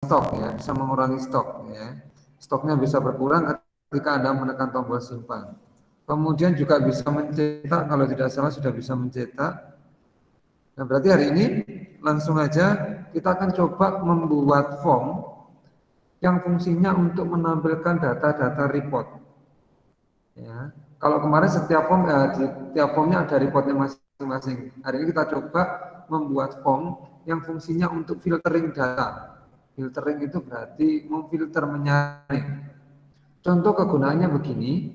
stok ya, bisa mengurangi stok ya. Stoknya bisa berkurang ketika Anda menekan tombol simpan. Kemudian juga bisa mencetak, kalau tidak salah sudah bisa mencetak. Nah, berarti hari ini langsung aja kita akan coba membuat form yang fungsinya untuk menampilkan data-data report. Ya. Kalau kemarin setiap form di tiap formnya ada reportnya masing-masing. Hari ini kita coba membuat form yang fungsinya untuk filtering data. Filtering itu berarti memfilter, menyaring. Contoh kegunaannya begini.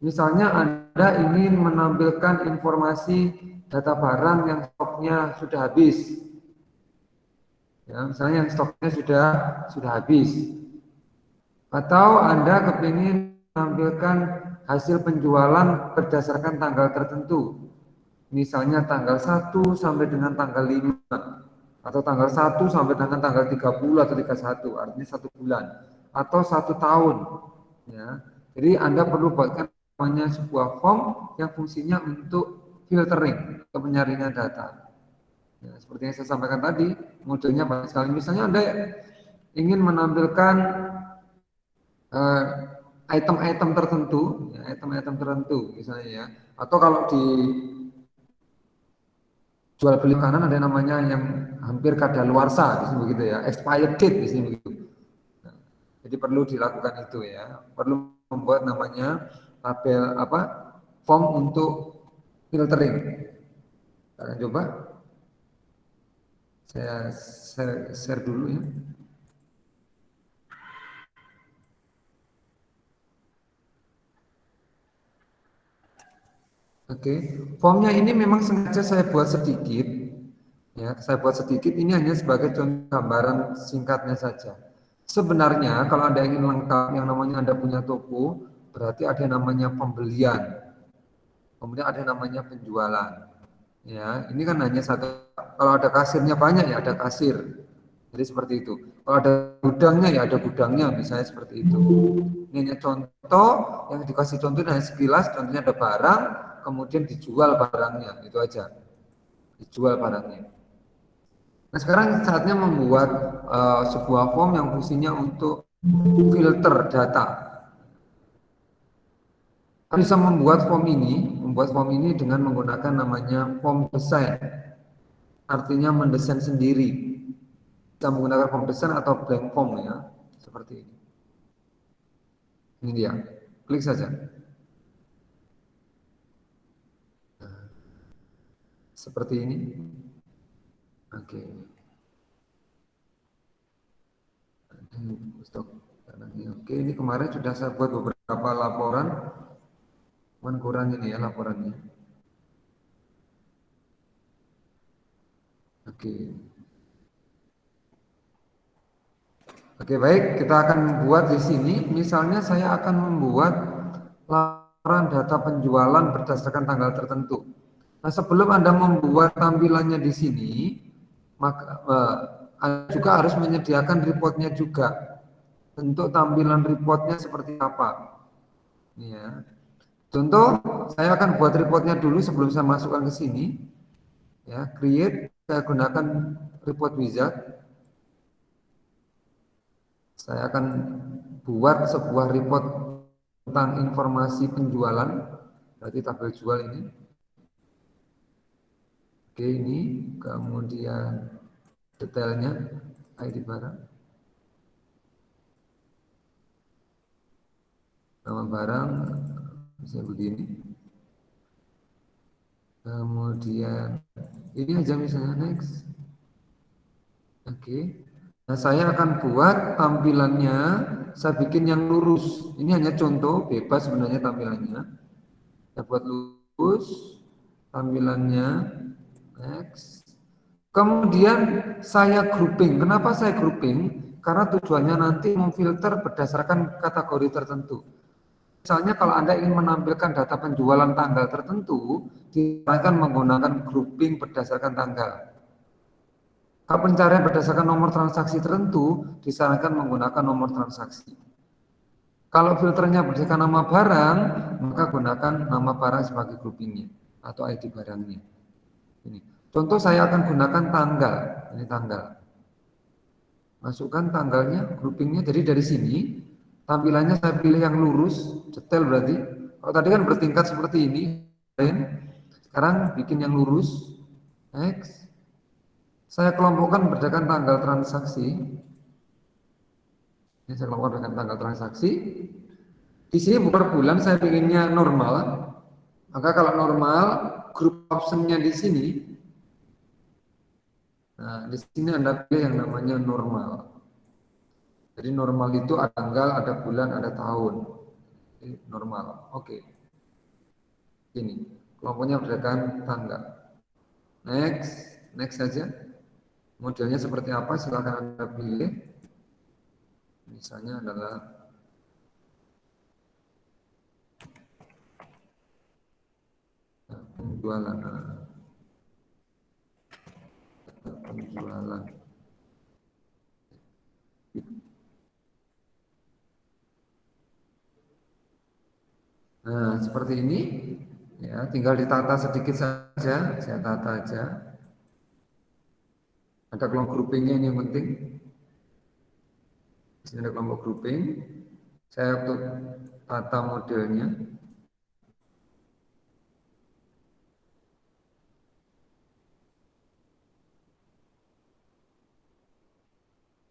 Misalnya Anda ingin menampilkan informasi data barang yang stoknya sudah habis. Ya, misalnya yang stoknya sudah habis. Atau Anda kepingin menampilkan hasil penjualan berdasarkan tanggal tertentu. Misalnya tanggal 1 sampai dengan tanggal 5 atau tanggal 1 sampai dengan tanggal 30 atau 31, artinya 1 bulan atau 1 tahun. Ya. Jadi Anda perlu buatkan namanya sebuah form yang fungsinya untuk filtering atau penyaringan data. Ya, seperti yang saya sampaikan tadi, modelnya banyak sekali. Misalnya Anda ingin menampilkan eh, item-item tertentu, ya, item-item tertentu misalnya ya. Atau kalau di jual beli makanan ada namanya yang hampir kadaluarsa, begitu ya, expired date di sini begitu. Nah, jadi perlu dilakukan itu ya, perlu membuat namanya tabel apa form untuk filtering. Kita akan coba, saya share dulu ya. Oke, formnya ini memang sengaja saya buat sedikit, ya, saya buat sedikit. Ini hanya sebagai contoh gambaran singkatnya saja. Sebenarnya kalau Anda ingin lengkap, yang namanya Anda punya toko, berarti ada namanya pembelian, kemudian ada namanya penjualan. Ya, ini kan hanya satu. Kalau ada kasirnya banyak ya ada kasir. Jadi seperti itu. Kalau ada gudangnya ya ada gudangnya, misalnya seperti itu. Ini hanya contoh yang dikasih contoh hanya sekilas. Contohnya ada barang, kemudian dijual barangnya, itu aja. Dijual barangnya. Nah sekarang saatnya membuat sebuah form yang fungsinya untuk filter data. Bisa membuat form ini dengan menggunakan namanya form design. Artinya mendesain sendiri. Kita menggunakan form design atau blank form ya, seperti ini. Ini dia, klik saja. Seperti ini. Oke. Stok. Oke, ini kemarin sudah saya buat beberapa laporan. Kurang ini ya laporannya. Oke. Oke, baik, kita akan buat di sini. Misalnya saya akan membuat laporan data penjualan berdasarkan tanggal tertentu. Nah, sebelum Anda membuat tampilannya di sini, maka Anda juga harus menyediakan reportnya juga. Bentuk tampilan reportnya seperti apa? Ya. Contoh, saya akan buat reportnya dulu sebelum saya masukkan ke sini. Ya, create, saya gunakan report wizard. Saya akan buat sebuah report tentang informasi penjualan, berarti tabel jual ini. Oke, ini kemudian detailnya ID barang, nama barang bisa begini. Kemudian ini aja misalnya next. Oke. Nah, saya akan buat tampilannya, saya bikin yang lurus. Ini hanya contoh, bebas sebenarnya tampilannya. Saya buat lurus tampilannya. Next. Kemudian saya grouping. Kenapa saya grouping? Karena tujuannya nanti memfilter berdasarkan kategori tertentu. Misalnya kalau Anda ingin menampilkan data penjualan tanggal tertentu, disarankan menggunakan grouping berdasarkan tanggal. Kalau pencarian berdasarkan nomor transaksi tertentu, disarankan menggunakan nomor transaksi. Kalau filternya berdasarkan nama barang, maka gunakan nama barang sebagai groupingnya atau ID barangnya. Ini. Contoh saya akan gunakan tanggal. Ini tanggal. Masukkan tanggalnya, groupingnya. Jadi dari sini tampilannya saya pilih yang lurus, detail berarti. Kalau tadi kan bertingkat seperti ini, sekarang bikin yang lurus. Next. Saya kelompokkan berdasarkan tanggal transaksi. Ini saya kelompokkan dengan tanggal transaksi. Di sini bukan bulan, saya inginnya normal. Maka kalau normal, grup optionnya di sini. Nah, di sini Anda pilih yang namanya normal. Jadi normal itu ada tanggal, ada bulan, ada tahun. Jadi normal. Oke. Ini kelompoknya berdasarkan tanggal. Next, next saja. Modelnya seperti apa? Silakan Anda pilih. Misalnya adalah penjualan. Penjualan. Nah, seperti ini. Ya, tinggal ditata sedikit saja. Saya tata aja. Ada kelompok groupingnya ini yang penting. Di sini ada kelompok grouping. Saya untuk tata modelnya.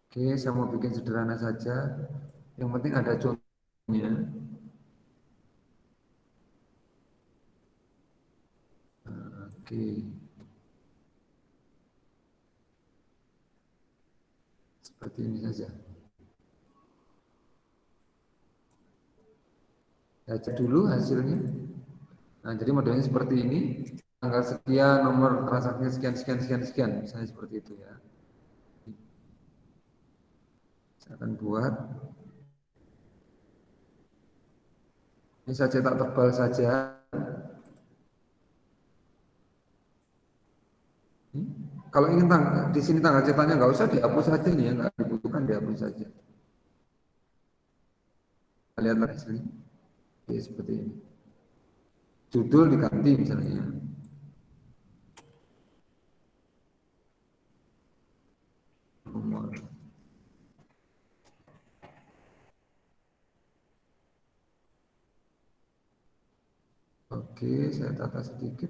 Oke, saya mau bikin sederhana saja. Yang penting ada contohnya. Oke, seperti ini saja. Baca dulu hasilnya. Nah, jadi modelnya seperti ini. Tanggal sekian, nomor transaksinya sekian, sekian, sekian, sekian. Misalnya seperti itu ya. Saya akan buat. Ini saya cetak tebal saja. Kalau ingin di sini tanggal cetaknya nggak usah dihapus saja nih ya, nggak dibutuhkan dihapus saja. Kita lihat hasilnya. Oke, seperti ini. Judul diganti misalnya. Nomor. Oke, saya tata sedikit.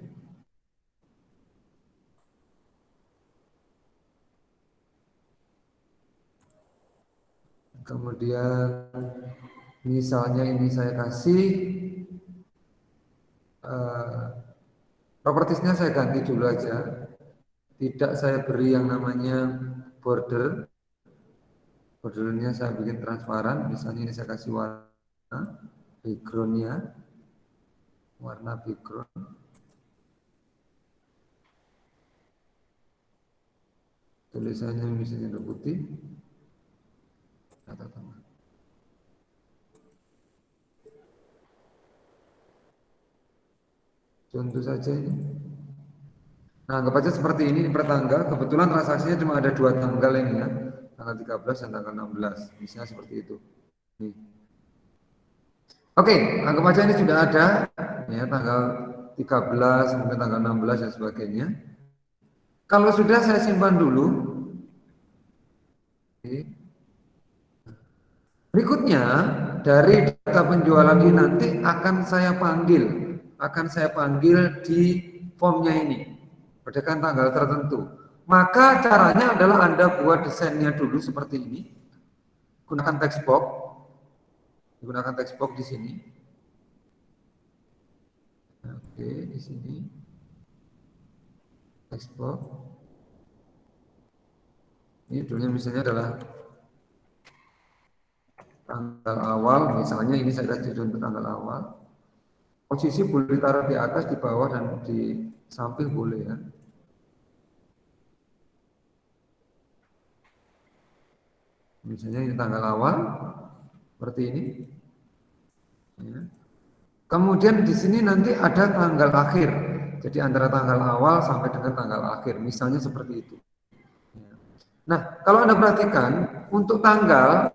Kemudian misalnya ini saya kasih propertiesnya saya ganti dulu aja. Tidak saya beri yang namanya border. Bordernya saya bikin transparan. Misalnya ini saya kasih warna backgroundnya, warna background. Tulisannya misalnya putih. Kata tengah. Contoh saja ini. Nah, anggap aja seperti ini per tanggal. Kebetulan transaksinya cuma ada 2 tanggal ini ya. Tanggal 13 dan tanggal 16. Misalnya seperti itu. Nih. Oke, anggap aja ini sudah ada. Ya, tanggal 13, kemudian tanggal 16 dan sebagainya. Kalau sudah saya simpan dulu. Oke. Berikutnya, dari data penjualan ini nanti akan saya panggil di formnya ini berdasarkan tanggal tertentu. Maka caranya adalah Anda buat desainnya dulu seperti ini. Gunakan text box. Gunakan text box di sini. Oke, di sini. Text box. Ini dulunya misalnya adalah tanggal awal, misalnya ini saya kasih contoh tanggal awal. Posisi boleh ditaruh di atas, di bawah, dan di samping boleh ya. Misalnya ini tanggal awal, seperti ini. Ya. Kemudian di sini nanti ada tanggal akhir. Jadi antara tanggal awal sampai dengan tanggal akhir, misalnya seperti itu. Ya. Nah, kalau Anda perhatikan, untuk tanggal,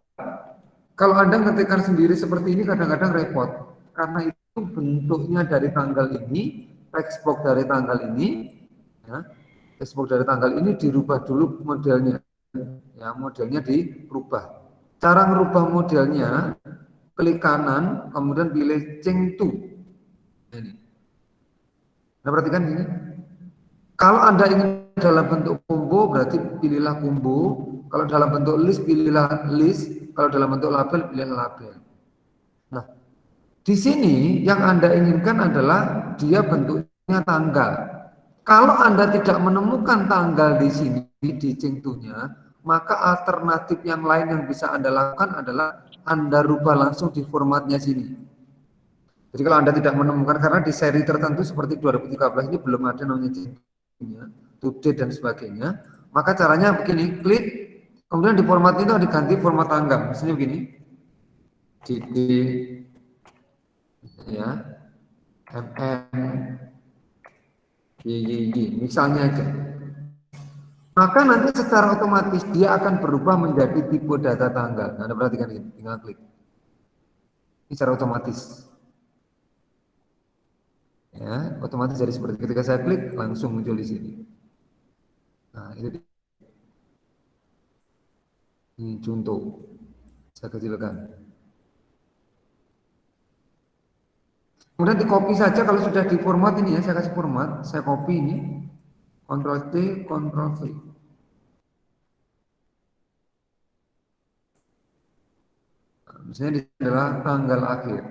kalau Anda ngetikkan sendiri seperti ini kadang-kadang repot. Karena itu bentuknya dari tanggal ini, textbox dari tanggal ini, ya, textbox dari tanggal ini dirubah dulu modelnya. ya modelnya dirubah. Cara merubah modelnya, klik kanan, kemudian pilih change to. Ini. Nah, perhatikan ini. Kalau Anda ingin dalam bentuk combo, berarti pilihlah combo. Kalau dalam bentuk list, pilihlah list. Kalau dalam bentuk label, pilihlah label. Nah, di sini yang Anda inginkan adalah dia bentuknya tanggal. Kalau Anda tidak menemukan tanggal di sini, di cengtunya, maka alternatif yang lain yang bisa Anda lakukan adalah Anda rubah langsung di formatnya sini. Jadi kalau Anda tidak menemukan, karena di seri tertentu seperti 2013 ini belum ada namanya cengtunya, to date dan sebagainya, maka caranya begini, klik, kemudian di format itu diganti format tanggal. Misalnya begini, GD, ya, MM, YYY, misalnya aja. Maka nanti secara otomatis dia akan berubah menjadi tipe data tanggal. Nah, Anda perhatikan ini, tinggal klik. Ini secara otomatis. Ya, otomatis jadi seperti ketika saya klik langsung muncul di sini. Nah, ini contoh. Saya kecilkan. Kemudian di copy saja kalau sudah di format ini ya, saya kasih format, saya copy ini, Ctrl C, Ctrl V. Nah, misalnya di sini adalah tanggal akhir.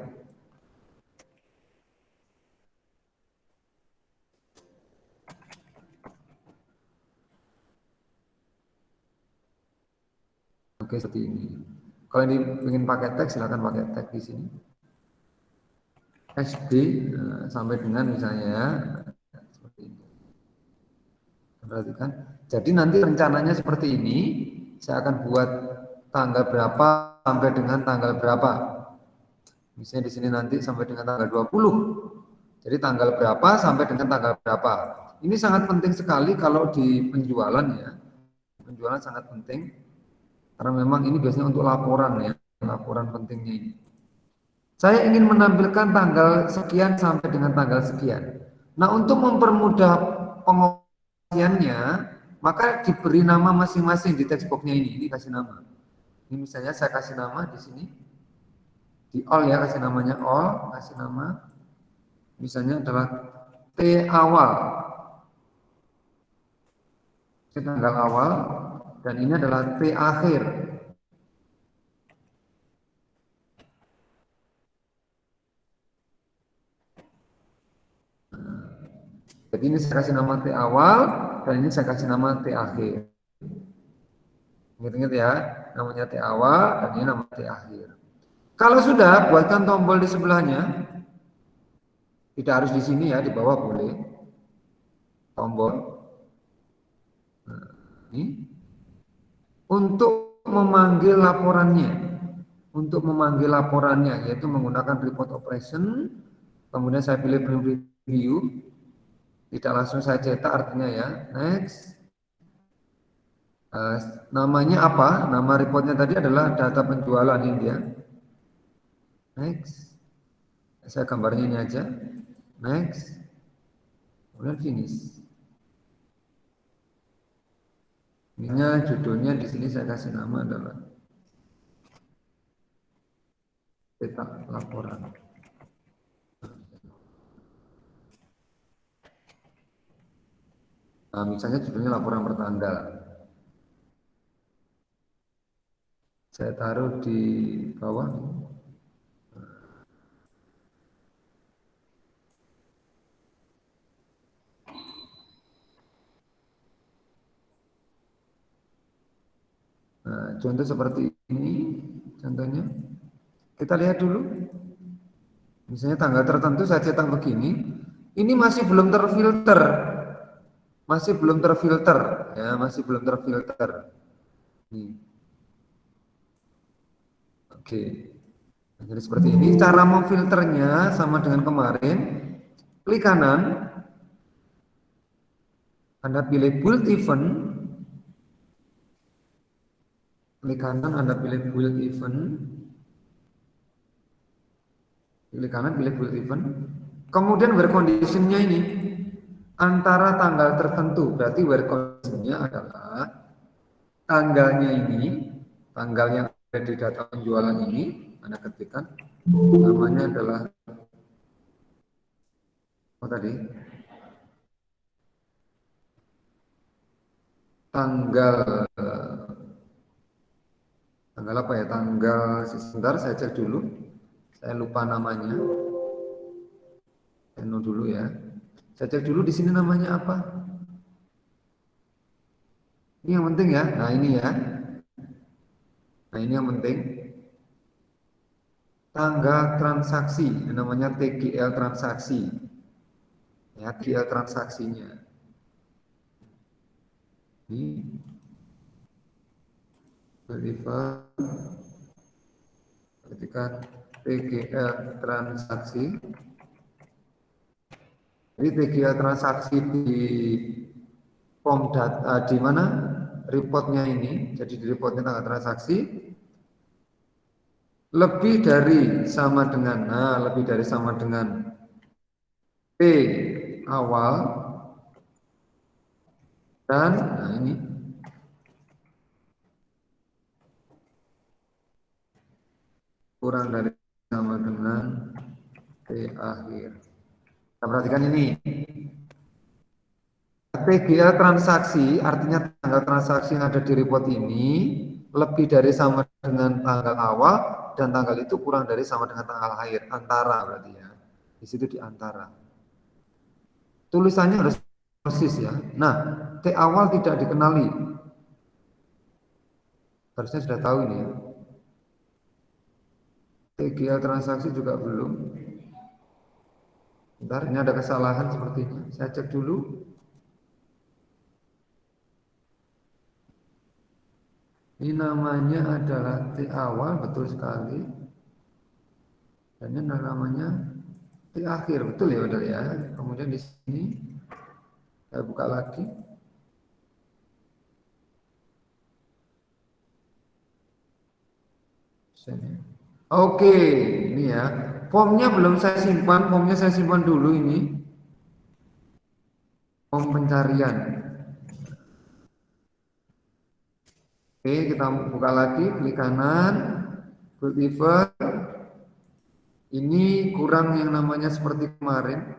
Oke, seperti ini. Kalau ini ingin pakai teks, silakan pakai teks di sini. SD sampai dengan misalnya ya, seperti ini. Perhatikan. Jadi nanti rencananya seperti ini, saya akan buat tanggal berapa sampai dengan tanggal berapa. Misalnya di sini nanti sampai dengan tanggal 20. Jadi tanggal berapa sampai dengan tanggal berapa. Ini sangat penting sekali kalau di penjualan ya. Penjualan sangat penting karena memang ini biasanya untuk laporan ya, laporan pentingnya ini. Saya ingin menampilkan tanggal sekian sampai dengan tanggal sekian. Nah, untuk mempermudah pengoperasiannya, maka diberi nama masing-masing di text box-nya ini. Ini kasih nama. Ini misalnya saya kasih nama di sini. Di all ya, kasih namanya all, kasih nama. Misalnya adalah T awal. Ini tanggal awal dan ini adalah T akhir. Jadi ini saya kasih nama T awal dan ini saya kasih nama T akhir. Ingat-ingat ya, namanya T awal dan ini nama T akhir. Kalau sudah, buatkan tombol di sebelahnya. Tidak harus di sini ya, di bawah boleh. Tombol. Nah, ini. Untuk memanggil laporannya. Untuk memanggil laporannya, yaitu menggunakan report operation. Kemudian saya pilih preview. Tidak langsung saya cetak artinya ya. Next. Namanya apa? Nama reportnya tadi adalah data penjualan ini dia. Next. Saya gambarnya ini aja. Next. Kemudian finish. Ininya judulnya di sini saya kasih nama adalah cetak laporan. Nah, misalnya judulnya laporan pertanggal. Saya taruh di bawah. Nah, contoh seperti ini, contohnya. Kita lihat dulu. Misalnya tanggal tertentu saya cetak begini. Ini masih belum terfilter. Masih belum terfilter. Ya, masih belum terfilter. Nih. Oke. Nah, jadi seperti ini. Cara memfilternya sama dengan kemarin. Klik kanan. Anda pilih build event. Klik kanan, Anda pilih build event. Pilih kanan, pilih build event. Kemudian where condition-nya ini antara tanggal tertentu. Berarti where condition-nya adalah tanggalnya ini, tanggal yang ada di data penjualan ini, Anda ketikkan, namanya adalah apa tadi? Tanggal tanggal apa ya? Tanggal sebentar saya cek dulu. Saya lupa namanya. Saya dulu ya. Saya cek dulu di sini namanya apa. Ini yang penting ya. Nah ini ya. Nah ini yang penting. Tanggal transaksi, namanya TGL transaksi. Ya, TGL transaksinya. Ini deliver ketika TGL transaksi. Jadi TGL transaksi di form data di mana reportnya ini, jadi di reportnya tanggal transaksi lebih dari sama dengan, nah lebih dari sama dengan P awal dan nah ini kurang dari sama dengan P akhir. Kita perhatikan ini. TGL transaksi artinya tanggal transaksi yang ada di report ini lebih dari sama dengan tanggal awal dan tanggal itu kurang dari sama dengan tanggal akhir, antara berarti ya. Di situ di antara. Tulisannya harus persis ya. Nah, T awal tidak dikenali. Harusnya sudah tahu ini ya. TGL transaksi juga belum. Bentar, ini ada kesalahan sepertinya. Saya cek dulu. Ini namanya adalah T awal, betul sekali. Dan ini namanya T akhir, betul ya udah ya. Kemudian di sini saya buka lagi. Sini. Oke, ini ya. Formnya belum saya simpan, formnya saya simpan dulu ini. Form pencarian. Oke, kita buka lagi, klik kanan, Kultiver. Ini kurang yang namanya seperti kemarin.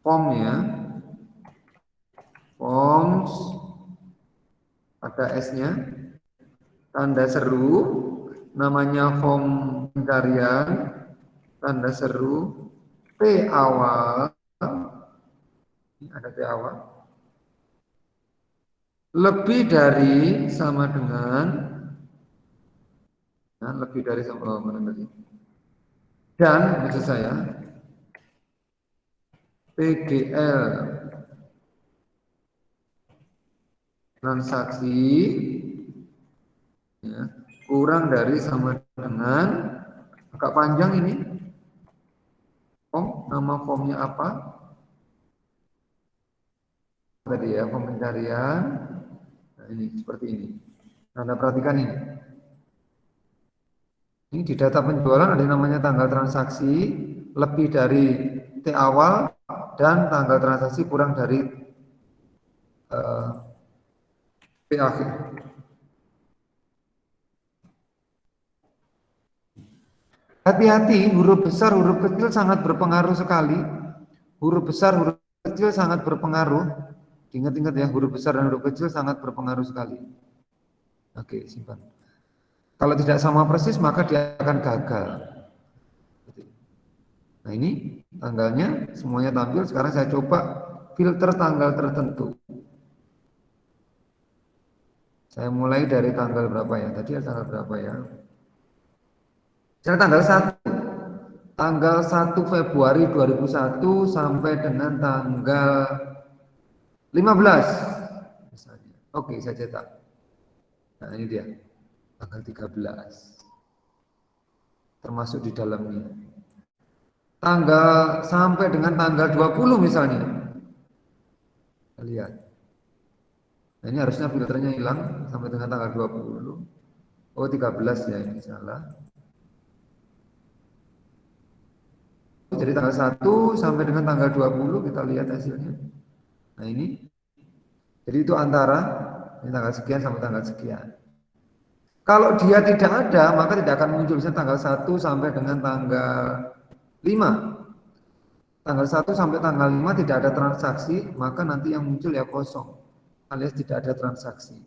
Formnya, forms, ada S-nya, tanda seru, namanya form pencarian, tanda seru, P awal, ini ada P awal, lebih dari sama dengan, nah, lebih dari sama mana tadi? Dan maksud saya PGL transaksi ya, kurang dari sama dengan agak panjang ini form, nama formnya apa tadi ya, form pencarian. Nah, ini seperti ini. Anda perhatikan ini di data penjualan ada yang namanya tanggal transaksi lebih dari T awal dan tanggal transaksi kurang dari P akhir. Hati-hati, huruf besar, huruf kecil sangat berpengaruh sekali. Huruf besar, huruf kecil sangat berpengaruh. Ingat-ingat ya, huruf besar dan huruf kecil sangat berpengaruh sekali. Oke, simpan. Kalau tidak sama persis, maka dia akan gagal. Nah ini tanggalnya, semuanya tampil. Sekarang saya coba filter tanggal tertentu. Saya mulai dari tanggal berapa ya? Tadi tanggal berapa ya? Saya tanggal 1. Tanggal 1 Februari 2001 sampai dengan tanggal 15 misalnya. Oke, saya cetak. Nah, ini dia. Tanggal 13. Termasuk di dalamnya. Tanggal sampai dengan tanggal 20 misalnya. Kita lihat. Nah, ini harusnya filternya hilang sampai dengan tanggal 20. Oh, 13 ya, ini salah. Jadi tanggal 1 sampai dengan tanggal 20 kita lihat hasilnya. Nah, ini. Jadi itu antara Ini tanggal sekian sampai tanggal sekian. Kalau dia tidak ada, maka tidak akan muncul. Misalnya tanggal 1 sampai dengan tanggal 5. Tanggal 1 sampai tanggal 5 tidak ada transaksi, maka nanti yang muncul ya kosong, alias tidak ada transaksi.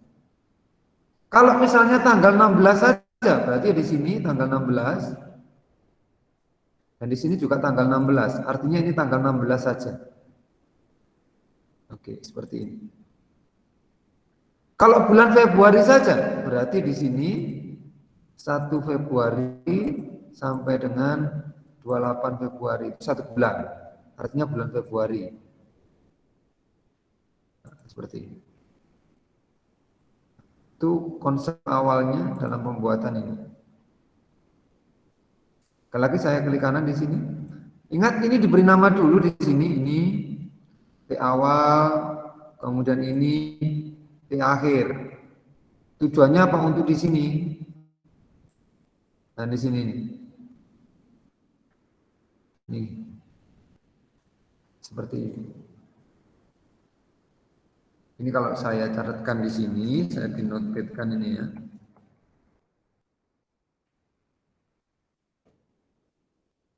Kalau misalnya tanggal 16 saja, berarti di sini tanggal 16, dan di sini juga tanggal 16. Artinya ini tanggal 16 saja. Oke, seperti ini. Kalau bulan Februari saja, berarti di sini 1 Februari sampai dengan 28 Februari, 1 bulan. Artinya bulan Februari. Nah, seperti ini. Itu konsep awalnya dalam pembuatan ini. Sekali lagi saya klik kanan di sini. Ingat ini diberi nama dulu di sini. Ini T awal, kemudian ini T akhir. Tujuannya apa untuk di sini? Nah di sini nih. Nih. Seperti ini. Ini kalau saya catatkan di sini, saya dinotetkan ini ya.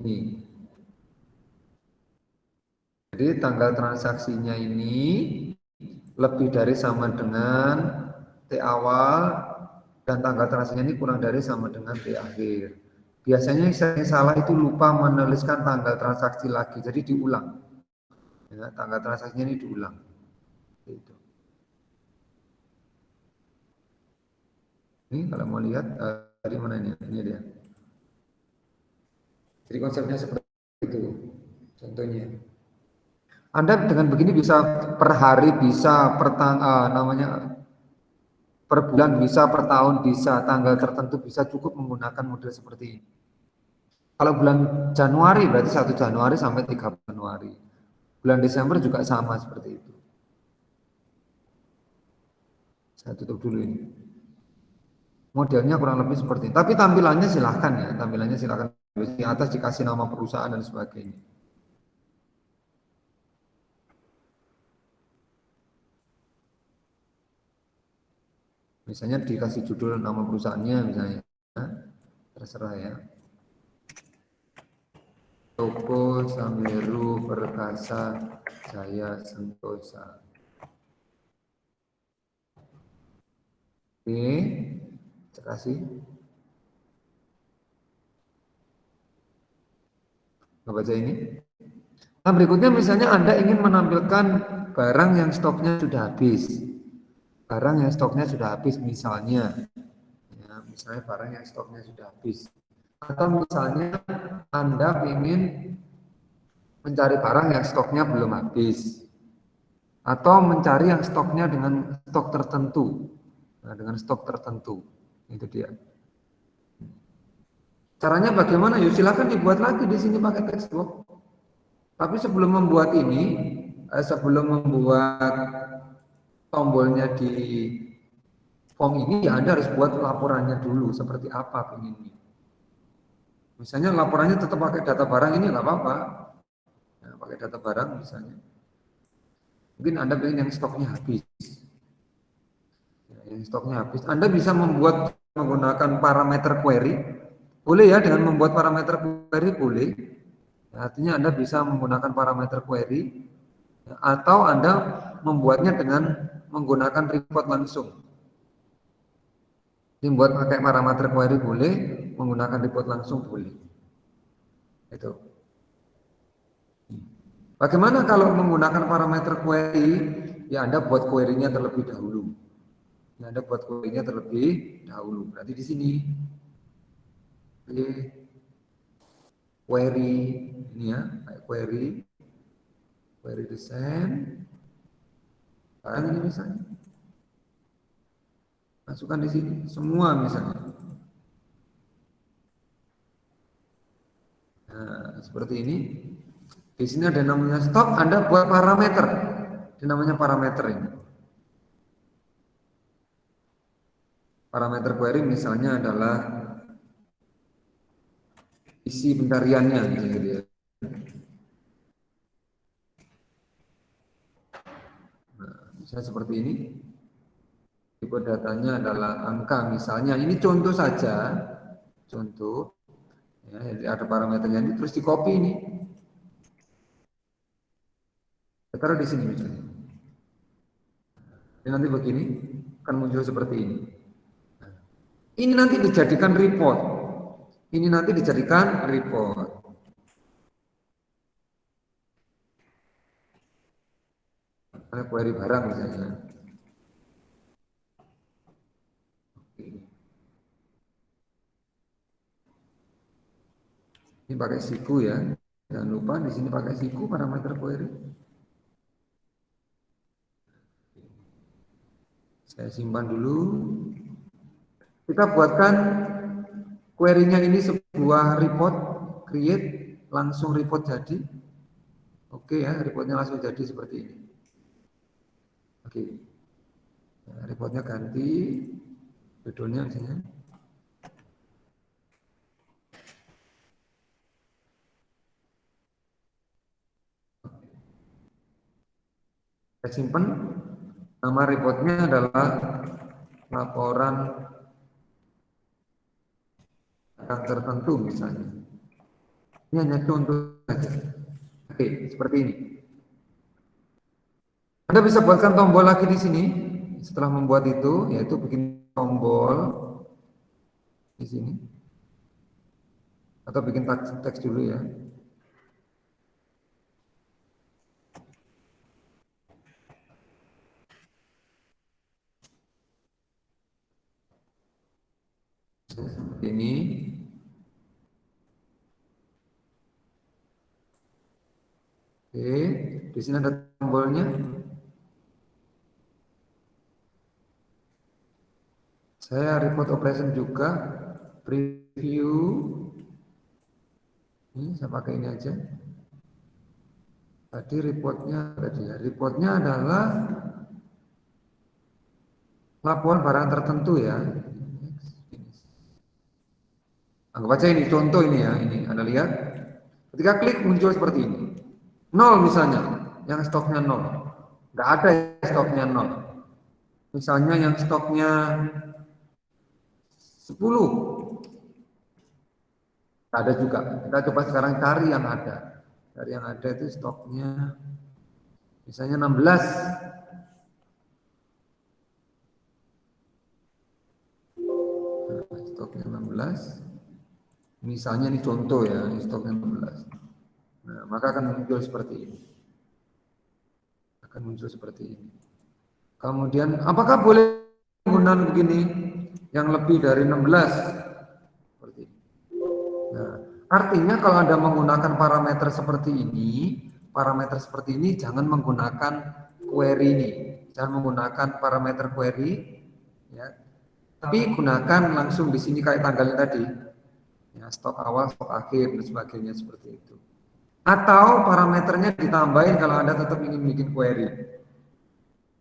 Nih. Jadi tanggal transaksinya ini lebih dari sama dengan T awal dan tanggal transaksinya ini kurang dari sama dengan T akhir. Biasanya yang salah itu lupa menuliskan tanggal transaksi lagi, jadi diulang. Ya, tanggal transaksinya ini diulang. Itu. Ini kalau mau lihat dari mana ini dia. Jadi konsepnya seperti itu. Contohnya. Anda dengan begini bisa per hari, bisa per namanya per bulan, bisa per tahun, bisa tanggal tertentu, bisa cukup menggunakan model seperti ini. Kalau bulan Januari berarti 1 Januari sampai 3 Januari. Bulan Desember juga sama seperti itu. Saya tutup dulu ini. Modelnya kurang lebih seperti ini. Tapi tampilannya silahkan ya, tampilannya silahkan. Di atas dikasih nama perusahaan dan sebagainya. Misalnya dikasih judul nama perusahaannya misalnya. Terserah ya. Toko Sameru Perkasa Jaya Sentosa. Oke, terima kasih. Baca ini. Nah berikutnya misalnya Anda ingin menampilkan barang yang stoknya sudah habis. Barang yang stoknya sudah habis misalnya. Ya, misalnya barang yang stoknya sudah habis. Atau misalnya Anda ingin mencari barang yang stoknya belum habis. Atau mencari yang stoknya dengan stok tertentu. Nah, dengan stok tertentu. Itu dia. Caranya bagaimana? Yuk silakan dibuat lagi di sini pakai textbook. Tapi sebelum membuat ini, sebelum membuat tombolnya di form ini, ya Anda harus buat laporannya dulu seperti apa pengennya. Misalnya laporannya tetap pakai data barang ini nggak apa-apa, nah, pakai data barang misalnya. Mungkin Anda pengen yang stoknya habis, ya, yang stoknya habis. Anda bisa membuat menggunakan parameter query, boleh ya dengan membuat parameter query boleh. Ya, artinya Anda bisa menggunakan parameter query ya, atau Anda membuatnya dengan menggunakan report langsung. Dibuat pakai parameter query boleh, menggunakan report langsung boleh. Itu. Bagaimana kalau menggunakan parameter query? Ya Anda buat query-nya terlebih dahulu. Ya Anda buat query-nya terlebih dahulu. Berarti di sini query ini ya, query design. Barang ini misalnya. Masukkan di sini semua misalnya. Nah, seperti ini. Di sini ada namanya stok, Anda buat parameter. Ini namanya parameter ini. Parameter query misalnya adalah isi pencariannya gitu ya. Nah, misalnya seperti ini. Tipe datanya adalah angka, misalnya ini contoh saja, contoh, ya, jadi ada parameternya ini terus di copy ini, taruh di sini misalnya. Ini nanti begini, akan muncul seperti ini. Ini nanti dijadikan report. Ini nanti dijadikan report. Query barang misalnya. Ini pakai siku ya. Jangan lupa di sini pakai siku parameter query. Saya simpan dulu. Kita buatkan query-nya ini sebuah report, create, langsung report jadi. Oke ya, reportnya langsung jadi seperti ini. Oke, nah, reportnya ganti, judulnya misalnya. Saya simpan, nama reportnya adalah laporan yang tertentu misalnya. Ini hanya contoh saja. Oke, seperti ini. Anda bisa buatkan tombol lagi di sini. Setelah membuat itu, yaitu bikin tombol di sini. Atau bikin teks dulu ya. Ini. Oke, di sini ada tombolnya. Saya report operation juga, preview. Ini saya pakai ini aja. Tadi reportnya adalah laporan barang tertentu ya. Anggap aja ini contoh ini ya, ini Anda lihat. Ketika klik muncul seperti ini. 0 misalnya, yang stoknya 0. Nggak ada yang stoknya 0. Misalnya yang stoknya 10. Nggak ada juga. Kita coba sekarang cari yang ada. Dari yang ada itu stoknya misalnya 16. Nah, stoknya 16. Misalnya ini contoh ya, ini stoknya 16. Nah, maka akan muncul seperti ini. Akan muncul seperti ini. Kemudian, apakah boleh menggunakan begini yang lebih dari 16? Seperti ini. Nah, artinya kalau Anda menggunakan parameter seperti ini jangan menggunakan query ini. Jangan menggunakan parameter query ya. Tapi gunakan langsung di sini kayak tanggalnya tadi. Ya, stok awal, stok akhir dan sebagainya seperti itu. Atau parameternya ditambahin kalau Anda tetap ingin bikin query.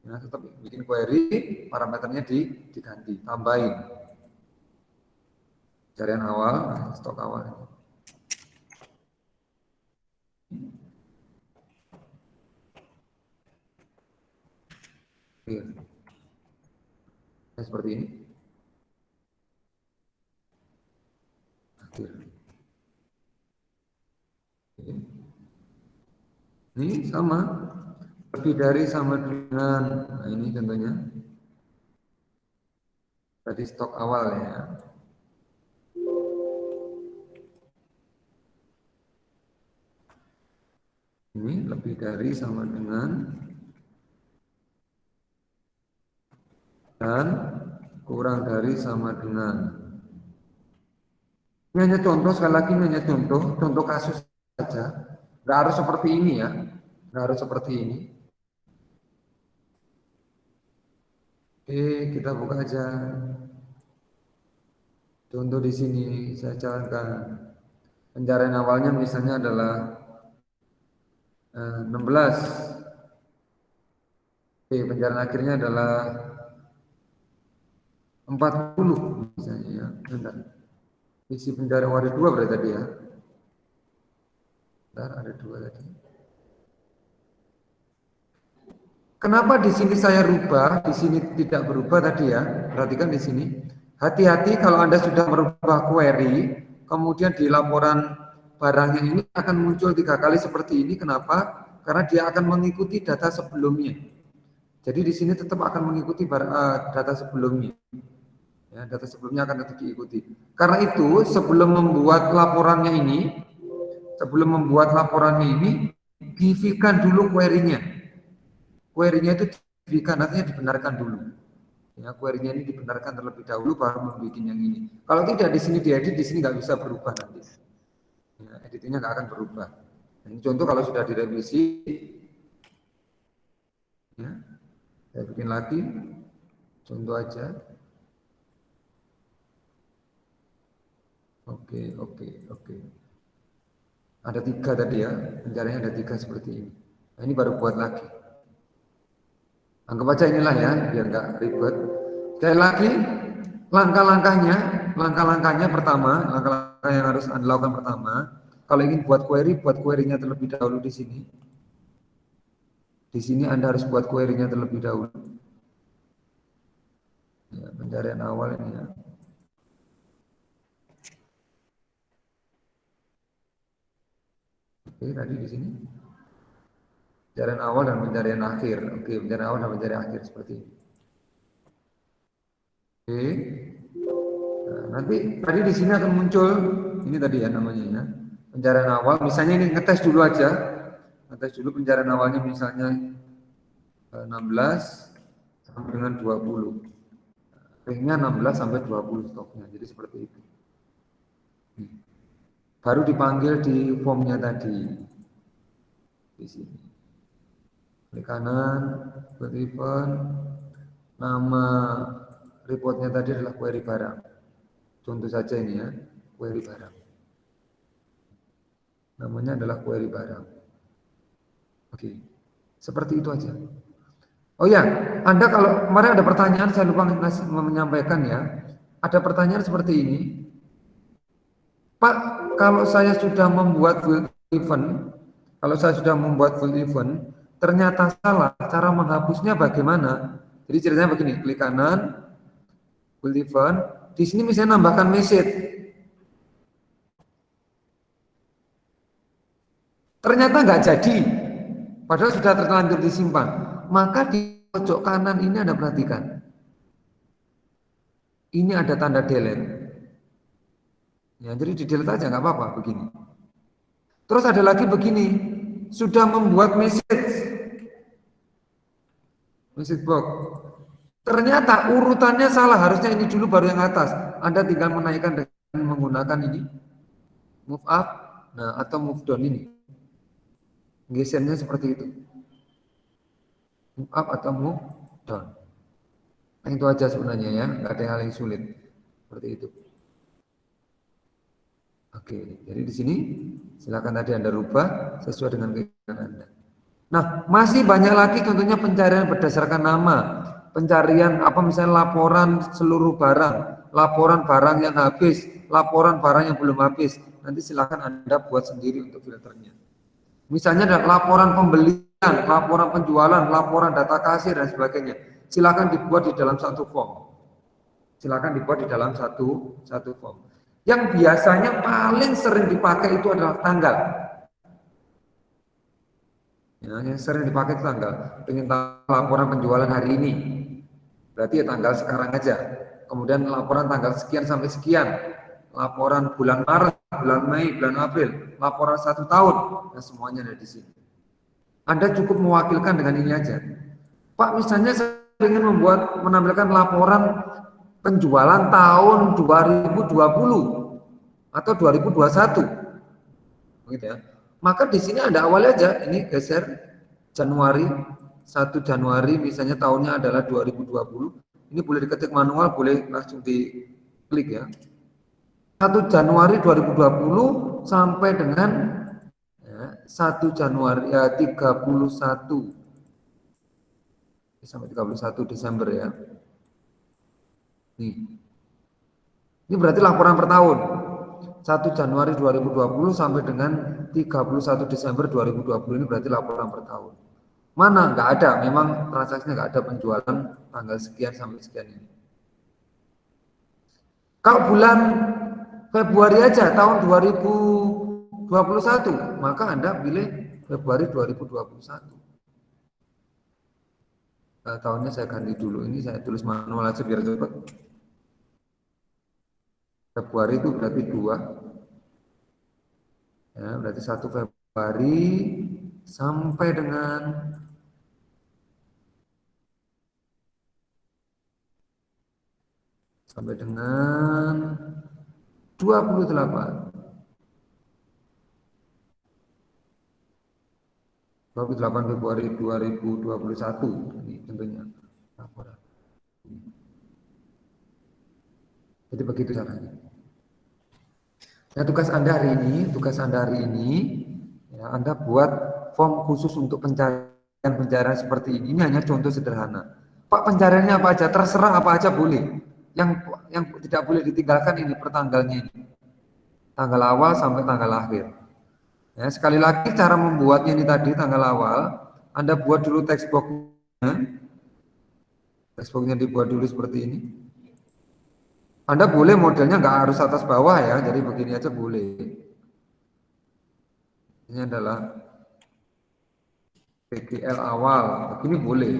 Ya, tetap bikin query, parameternya diganti, tambahin. Carian awal, stok awal. Iya. Seperti ini. Akhir. Ini sama, lebih dari sama dengan, nah ini contohnya, tadi stok awal ya. Ini lebih dari sama dengan, dan kurang dari sama dengan. Ini hanya contoh, sekali lagi ini hanya contoh kasus saja. Nggak harus seperti ini ya, nggak harus seperti ini. Oke, kita buka aja. Contoh di sini saya jalankan. Pencarian awalnya misalnya adalah 16. Oke, pencarian akhirnya adalah 40 misalnya ya. Bentar. Isi pencarian ada 2 berarti tadi ya. Bentar, ada 2 tadi. Kenapa di sini saya rubah, di sini tidak berubah tadi ya? Perhatikan di sini. Hati-hati kalau Anda sudah merubah query, kemudian di laporan barangnya ini akan muncul 3 kali seperti ini. Kenapa? Karena dia akan mengikuti data sebelumnya. Jadi di sini tetap akan mengikuti data sebelumnya. Ya, data sebelumnya akan tetap diikuti. Karena itu sebelum membuat laporannya ini, divikan dulu query-nya. Query-nya itu divikan, artinya dibenarkan dulu. Ya, query-nya ini dibenarkan terlebih dahulu baru membuat yang ini. Kalau tidak di sini diedit, di sini nggak bisa berubah nanti. Ya, editingnya nggak akan berubah. Ini contoh kalau sudah direvisi, ya, saya bikin lagi, contoh aja. Oke. Ada 3 tadi ya, pencariannya ada 3 seperti ini. Nah, ini baru buat lagi. Anggap aja inilah ya, biar nggak ribet. Sekali lagi, langkah-langkahnya pertama, langkah-langkah yang harus Anda lakukan pertama, kalau ingin buat query-nya terlebih dahulu di sini. Di sini Anda harus buat query-nya terlebih dahulu. Ya, pencarian awal ini ya. Oke, tadi di sini. Pencarian awal dan pencarian akhir. Oke, pencarian awal dan pencarian akhir seperti ini. Oke. Nah, nanti tadi di sini akan muncul ini tadi ya namanya ya. Pencarian awal, misalnya ini ngetes dulu aja. Ngetes dulu pencarian awalnya misalnya 16 sampai dengan 20. Ringnya 16 sampai 20 stoknya. Jadi seperti itu. Baru dipanggil di formnya tadi. Di sini. Klik kanan, buat event, nama reportnya tadi adalah query barang. Contoh saja ini ya, query barang. Namanya adalah query barang. Oke, seperti itu aja. Oh ya, Anda kalau kemarin ada pertanyaan, saya lupa menyampaikan ya. Ada pertanyaan seperti ini. Pak, kalau saya sudah membuat full event, ternyata salah, cara menghapusnya bagaimana? Jadi ceritanya begini, klik kanan, full event, di sini misalnya nambahkan message. Ternyata nggak jadi, padahal sudah terlanjur disimpan. Maka di pojok kanan ini Anda perhatikan. Ini ada tanda delete. Ya, jadi di delete aja nggak apa-apa begini. Terus ada lagi begini, sudah membuat message box. Ternyata urutannya salah, harusnya ini dulu baru yang atas. Anda tinggal menaikkan dengan menggunakan ini, move up, nah atau move down ini. Gesernya seperti itu. Move up atau move down. Nah, itu aja sebenarnya ya, nggak ada hal yang sulit. Seperti itu. Oke, jadi di sini silakan tadi Anda rubah sesuai dengan keinginan Anda. Nah, masih banyak lagi contohnya pencarian berdasarkan nama, pencarian apa misalnya laporan seluruh barang, laporan barang yang habis, laporan barang yang belum habis. Nanti silakan Anda buat sendiri untuk filternya. Misalnya ada laporan pembelian, laporan penjualan, laporan data kasir dan sebagainya. Silakan dibuat di dalam satu form. Silakan dibuat di dalam satu form. Yang biasanya paling sering dipakai itu adalah tanggal. Ya, yang sering dipakai itu tanggal. Pengen laporan penjualan hari ini, berarti ya tanggal sekarang aja. Kemudian laporan tanggal sekian sampai sekian, laporan bulan Maret, bulan Mei, bulan April, laporan 1 tahun, nah semuanya ada di sini. Anda cukup mewakilkan dengan ini aja. Pak, misalnya saya ingin menampilkan laporan penjualan tahun 2020 atau 2021, begitu ya. Maka di sini Anda awalnya aja, ini geser Januari, 1 Januari misalnya tahunnya adalah 2020. Ini boleh diketik manual, boleh langsung diklik ya. 1 Januari 2020 sampai dengan ya, 1 Januari ya 31 sampai 31 Desember ya. Nih. Ini berarti laporan per tahun. 1 Januari 2020 sampai dengan 31 Desember 2020 ini berarti laporan per tahun. Mana? Nggak ada. Memang transaksinya nggak ada penjualan tanggal sekian sampai sekian ini. Kalau bulan Februari aja tahun 2021, maka Anda pilih Februari 2021. Tahunnya saya ganti dulu. Ini saya tulis manual aja biar cepat. Februari itu berarti 2. Ya, berarti 1 Februari sampai dengan sampai dengan 28. 28 Februari 2021 ini tentunya. Jadi begitu caranya. Nah, tugas Anda hari ini, ya, Anda buat form khusus untuk pencarian seperti ini. Ini hanya contoh sederhana. Pak, pencariannya apa aja? Terserah apa aja boleh. Yang tidak boleh ditinggalkan ini pertanggalnya ini. Tanggal awal sampai tanggal akhir. Ya, sekali lagi cara membuatnya ini tadi tanggal awal, Anda buat dulu textbox-nya. Textbox-nya dibuat dulu seperti ini. Anda boleh modelnya nggak harus atas bawah ya, jadi begini aja boleh. Ini adalah PGL awal, begini boleh.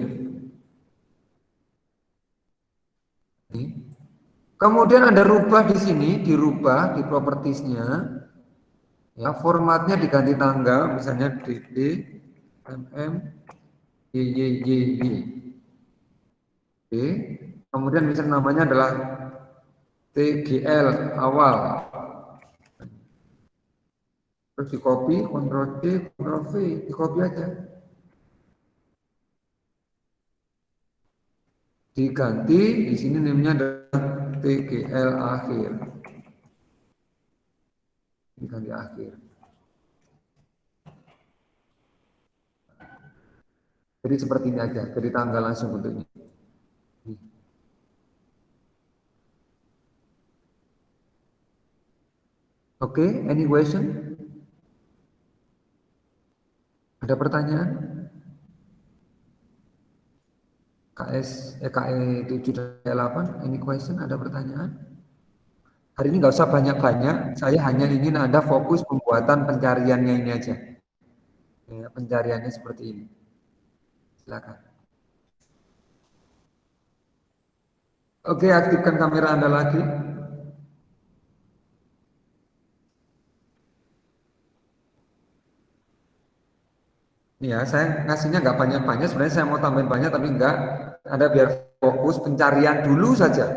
Ini. Kemudian Anda rubah di sini, dirubah di propertiesnya, ya formatnya diganti tanggal, misalnya DD, MM, YYYY. Oke. Kemudian misalnya namanya adalah TGL awal. Terus di copy, Ctrl C, Ctrl V, di copy aja. Diganti, di sini namanya adalah TGL akhir. Diganti akhir. Jadi seperti ini aja, jadi tanggal langsung bentuknya. Oke, any question? Ada pertanyaan? KE 7 dan 8, any question? Ada pertanyaan? Hari ini nggak usah banyak-banyak, saya hanya ingin Anda fokus pembuatan pencariannya ini aja. Ya, pencariannya seperti ini. Silakan. Oke, aktifkan kamera Anda lagi. Ya, saya ngasihnya nggak banyak-banyak, sebenarnya saya mau tambahin banyak, tapi enggak. Anda biar fokus pencarian dulu saja.